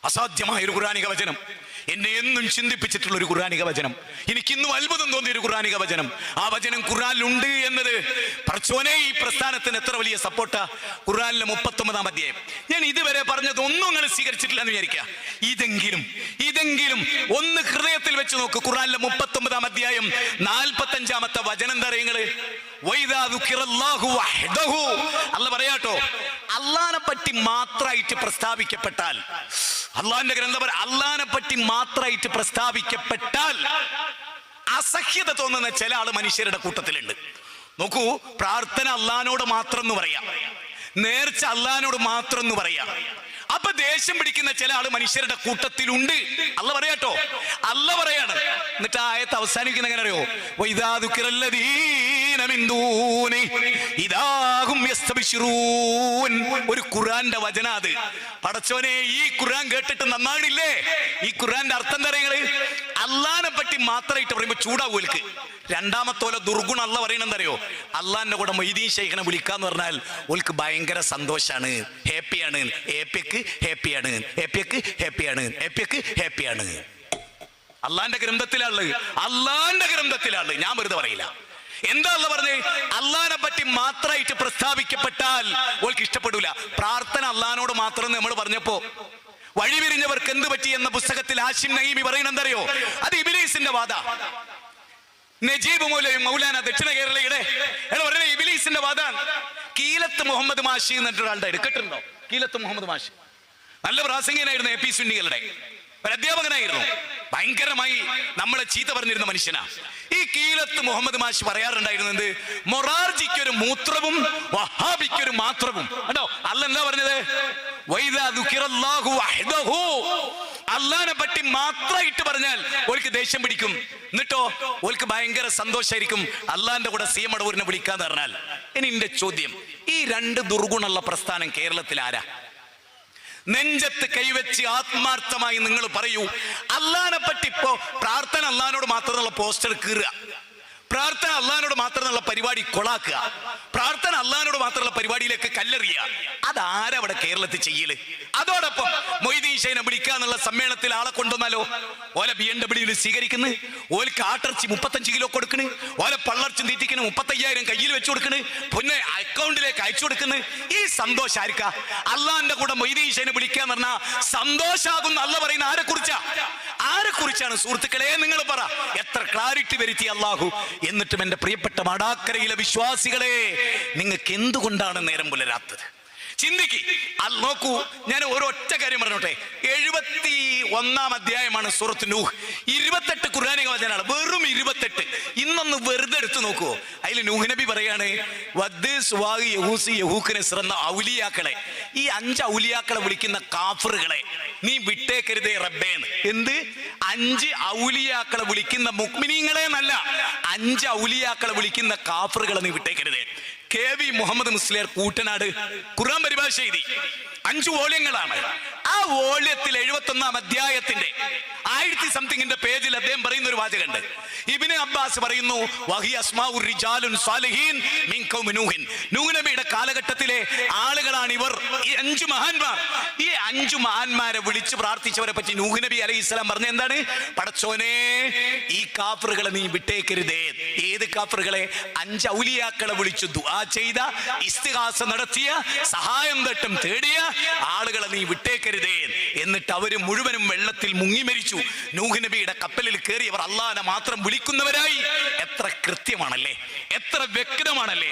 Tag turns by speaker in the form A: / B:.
A: അസാധ്യമായ ഒരു ഖുർആനിക വചനം, എന്നെ എന്നും ചിന്തിപ്പിച്ചിട്ടുള്ള ഒരു ഖുർആനിക വചനം, എനിക്കിന്നും അത്ഭുതം തോന്നിയ ഒരു ഖുർആനിക വചനം. ആ വചനം ഖുർആനിലുണ്ട് എന്നത് പടച്ചോനെ ഈ പ്രസ്ഥാനത്തിന് എത്ര വലിയ സപ്പോർട്ടാ. ഖുർആനിലെ 39-ാം അധ്യായം. ഞാൻ ഇതുവരെ പറഞ്ഞത് ഒന്നും നിങ്ങൾ സ്വീകരിച്ചിട്ടില്ല എന്ന് വിചാരിക്കുക. ഇതെങ്കിലും ഒന്ന് ഹൃദയത്തിൽ വെച്ച് നോക്ക്. ഖുർആനിലെ 39-ാം അധ്യായം 45-ാമത്തെ വചനം എന്താ അറിയുങ്ങള്? അല്ല പറയാട്ടോ, അള്ളാനെ പറ്റി മാത്രമായിട്ട് പ്രസ്താവിക്കപ്പെട്ടാൽ, അള്ളാന്റെ ഗ്രന്ഥം അള്ളാനെ പറ്റി മാത്രമായിട്ട് പ്രസ്താവിക്കപ്പെട്ടാൽ അസഹ്യത തോന്നുന്ന ചില ആള് മനുഷ്യരുടെ കൂട്ടത്തിലുണ്ട്. നോക്കൂ, പ്രാർത്ഥന അള്ളാനോട് മാത്രം എന്ന് പറയാം, നേർച്ച അള്ളാനോട് മാത്രം എന്ന് പറയാം. അപ്പൊ ദേഷ്യം പിടിക്കുന്ന ചില ആള് മനുഷ്യരുടെ കൂട്ടത്തിലുണ്ട്. അല്ല പറയാട്ടോ, അല്ല പറയാണ്. എന്നിട്ട് ആ ആയത്ത് അവസാനിക്കുന്ന എങ്ങനെ അറിയോ? ഒരു ഖുർആന്റെ വചന അത്. പടച്ചോനെ, ഈ ഖുർആൻ കേട്ടിട്ട് നന്നാണില്ലേ? ഈ ഖുർആന്റെ അർത്ഥം എന്താ പറയുന്നത്? അള്ളാനെ പറ്റി മാത്രമായിട്ട് പറയുമ്പോ ചൂടാവൂൽക്ക്. രണ്ടാമത്തോലെ ദുർഗുണം അല്ല പറയണെന്തറിയോ? അള്ളാന്റെ കൂടെ മൊയ്തീൻ ശൈഖിനെ വിളിക്കാന്ന് പറഞ്ഞാൽ ഓൽക്ക് ഭയങ്കര സന്തോഷാണ്, ഹാപ്പിയാണ്. ഹാപ്പിയാണ്. അള്ളാന്റെ ഗ്രന്ഥത്തിലാണ്, ഞാൻ വെറുതെ പറയില്ല. എന്താ അല്ല പറഞ്ഞേ? അള്ളാനെ പറ്റി മാത്രമായിട്ട് പ്രസ്താവിക്കപ്പെട്ടാൽ ഓൾക്ക് ഇഷ്ടപ്പെടൂല. പ്രാർത്ഥന അള്ളാനോട് മാത്രം നമ്മൾ പറഞ്ഞപ്പോ വഴിപിരിഞ്ഞവർക്ക് എന്ത് പറ്റി എന്ന പുസ്തകത്തിൽ ആശിം നഈമി പറയുന്നെന്തറിയോ? അത് ഇബ്ലീസിന്റെ വാദ. നജീബ് മൗലാന ദക്ഷിണ കേരളയുടെ പറഞ്ഞ ഇബ്ലീസിന്റെ വാദാണ്. കീലത്ത് മുഹമ്മദ് മാഷി എന്നിട്ടൊരാളുടെ എടുക്കട്ടുണ്ടോ? കീലത്ത് മുഹമ്മദ് മാഷി നല്ല പ്രാസംഗികനായിരുന്നു, AP സുന്നികളുടെ ഒരു അധ്യാപകനായിരുന്നു. ഭയങ്കരമായി നമ്മളെ ചീത്ത പറഞ്ഞിരുന്ന മനുഷ്യനാ. ഈ കീലത്ത് മുഹമ്മദ് മാഷി പറയാറുണ്ടായിരുന്നത്, മൊറാർജിക്കൊരു മൂത്രവും വഹാബിക്കൊരു മാത്രവും. കേട്ടോ, അല്ല എന്താ പറഞ്ഞത്? അള്ളാനെ പറ്റി മാത്രമായിട്ട് പറഞ്ഞാൽ ഓൾക്ക് ദേഷ്യം പിടിക്കും. എന്നിട്ടോ ഓൾക്ക് ഭയങ്കര സന്തോഷമായിരിക്കും അള്ളാന്റെ കൂടെ CM അടവൂരിനെ വിളിക്കാന്ന് പറഞ്ഞാൽ. ഇനി എന്റെ ചോദ്യം, ഈ രണ്ട് ദുർഗുണമുള്ള പ്രസ്ഥാനം കേരളത്തിൽ ആരാ? നെഞ്ചത്ത് കൈവച്ച് ആത്മാർത്ഥമായി നിങ്ങൾ പറയൂ, അള്ളാനെ പറ്റി ഇപ്പോ പ്രാർത്ഥന അള്ളഹാനോട് മാത്രമുള്ള പോസ്റ്റർ കീറുക, പ്രാർത്ഥന അള്ളഹാനോട് മാത്രമുള്ള പരിപാടി കൊളാക്കുക, പ്രാർത്ഥന അള്ളഹാനോട് മാത്രമുള്ള പരിപാടിയിലേക്ക് കല്ലെറിയുക, അതാരാ അവിടെ കേരളത്തിൽ ചെയ്യല്? അതോടൊപ്പം മൊയ്തീൻ ശൈഖിനെ വിളിക്കാന്നുള്ള സമ്മേളനത്തിൽ ആളെ കൊണ്ടുവന്നാലോ? ഓല BMW സ്വീകരിക്കുന്നു, ഓൽക്ക് ആട്ടിറച്ചി 35 കിലോ കൊടുക്കണ്, ഓല പള്ളർച്ചി തീറ്റിക്കുന്നു, 35,000 കയ്യിൽ വെച്ചു കൊടുക്കണ്, പിന്നെ അക്കൗണ്ടിലേക്ക് അയച്ചു കൊടുക്കുന്നു. ഈ സന്തോഷം ആർക്കാ? അള്ളാന്റെ കൂടെ മൊയ്തീൻ ശൈഖിനെ വിളിക്കാന്ന് പറഞ്ഞാൽ സന്തോഷാകുന്ന അല്ല പറയുന്ന ആരെക്കുറിച്ചാണ് സുഹൃത്തുക്കളെ? നിങ്ങൾ പറ. എത്ര ക്ലാരിറ്റി വരുത്തി അള്ളാഹു. എന്നിട്ടും എന്റെ പ്രിയപ്പെട്ട മടാക്കരയിലെ വിശ്വാസികളെ, നിങ്ങൾക്ക് എന്തുകൊണ്ടാണ് നേരം പുലരാത്തത്? ചിന്തിക്ക്. നോക്കൂ, ഞാൻ ഒരൊറ്റ കാര്യം പറഞ്ഞോട്ടെ. 71-ാം അധ്യായമാണ് സൂറത്ത് നൂഹ്. 28 ഖുർആനിക വചനമാണ്, വെറും 28. ഇന്നൊന്ന് വെറുതെ എടുത്തു നോക്കുവോ? അതിൽ നൂഹ് നബി പറയാണ്, എന്ന ഔലിയാക്കളെ, ഈ 5 ഔലിയാക്കളെ വിളിക്കുന്ന കാഫറുകളെ നീ വിട്ടേക്കരുതേ റബ്ബേന്ന്. എന്ത്? 5 ഔലിയാക്കളെ വിളിക്കുന്ന മുഅ്മിനീങ്ങളെ എന്നല്ല, 5 ഔലിയാക്കളെ വിളിക്കുന്ന കാഫറുകളെ നീ വിട്ടേക്കരുതേ. KV മുഹമ്മദ് മുസ്ലിയാർ കൂട്ടനാട് ഖുർആൻ പരിഭാഷ എഴുതി. 5 വോള്യങ്ങളാണ്. ആ വോള്യത്തിൽ 71-ാം അധ്യായത്തിന്റെ 1000 സംതിങ്ങിന്റെ പേജിൽ അദ്ദേഹം പറയുന്ന ഒരു വാചകമുണ്ട്. ഇബ്നു അബ്ബാസ് പറയുന്നു, വഹിയ അസ്മാഉർ റിജാലുൻ സാലിഹീൻ മിൻ ഖൗമി നൂഹിൻ. നൂഹ് നബിയുടെ കാലഘട്ടത്തിലെ ആളുകളാണ് ഇവർ, ഈ 5 മഹാന്മാർ. ഈ 5 മഹാന്മാരെ വിളിച്ച് പ്രാർത്ഥിച്ചവരെ പറ്റി നൂഹ് നബി അലൈഹിസ്സലാം പറഞ്ഞ എന്താണ്? പടച്ചോനെ, ഈ കാഫറുകളെ നീ വിട്ടേക്കരുതേ. ഏത് കാഫറുകളെ? 5 ഔലിയാക്കളെ വിളിച്ചു ദുആ ചെയ്ത, ഇസ്തിഗാസ നടത്തിയ, സഹായം തേടിയ ആളുകളെ നീ വിട്ടേക്കരുതേ. എന്നിട്ട് അവര് മുഴുവനും വെള്ളത്തിൽ മുങ്ങി മരിച്ചു. നൂഹ് നബിയുടെ കപ്പലിൽ കയറിയവർ അള്ളാഹനെ മാത്രം വിളിക്കുന്നവരായി. എത്ര കൃത്യമാണല്ലേ, എത്ര വ്യക്തമാണല്ലേ.